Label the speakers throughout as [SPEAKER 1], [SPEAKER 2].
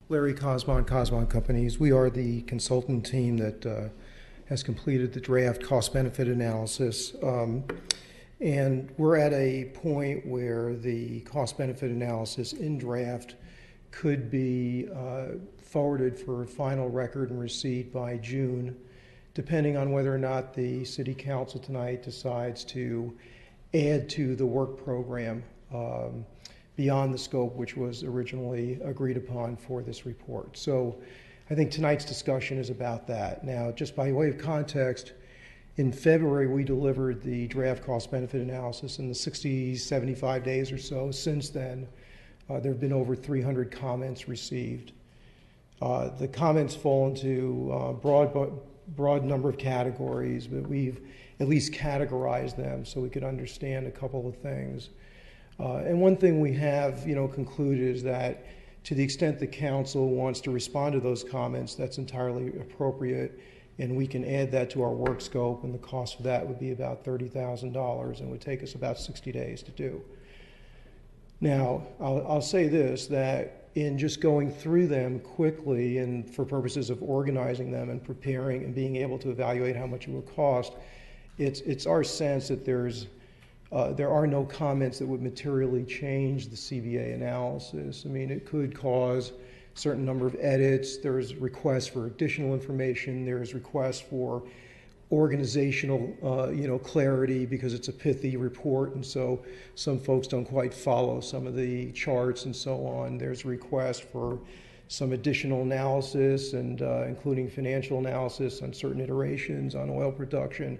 [SPEAKER 1] Larry Cosmon Companies. We are the consultant team that has completed the draft cost-benefit analysis. And we're at a point where the cost-benefit analysis in draft could be forwarded for final record and receipt by June, depending on whether or not the City Council tonight decides to add to the work program beyond the scope which was originally agreed upon for this report. So I think tonight's discussion is about that. Now, just by way of context, in February we delivered the draft cost-benefit analysis. In the 60, 75 days or so since then, there have been over 300 comments received. The comments fall into broad number of categories, but we've at least categorized them so we could understand a couple of things. And one thing we have, concluded is that to the extent the council wants to respond to those comments, that's entirely appropriate, and we can add that to our work scope, and the cost for that would be about $30,000 and would take us about 60 days to do. Now, I'll say this, that in just going through them quickly and for purposes of organizing them and preparing and being able to evaluate how much it will cost, it's our sense that there are no comments that would materially change the CBA analysis. I mean, it could cause a certain number of edits. There's requests for additional information. There's requests for organizational, clarity, because it's a pithy report, and so some folks don't quite follow some of the charts and so on. There's requests for some additional analysis, and including financial analysis on certain iterations on oil production.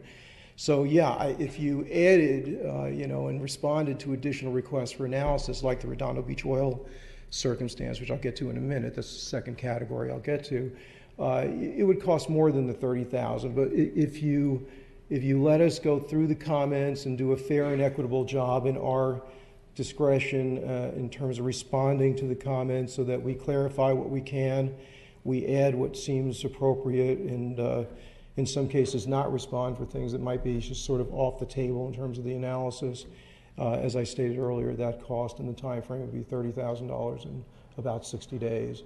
[SPEAKER 1] So yeah, if you added, and responded to additional requests for analysis, like the Redondo Beach oil circumstance, which I'll get to in a minute, that's the second category I'll get to, it would cost more than the $30,000. But if you let us go through the comments and do a fair and equitable job in our discretion in terms of responding to the comments, so that we clarify what we can, we add what seems appropriate, and in some cases not respond for things that might be just sort of off the table in terms of the analysis. As I stated earlier, that cost and the time frame would be $30,000 in about 60 days.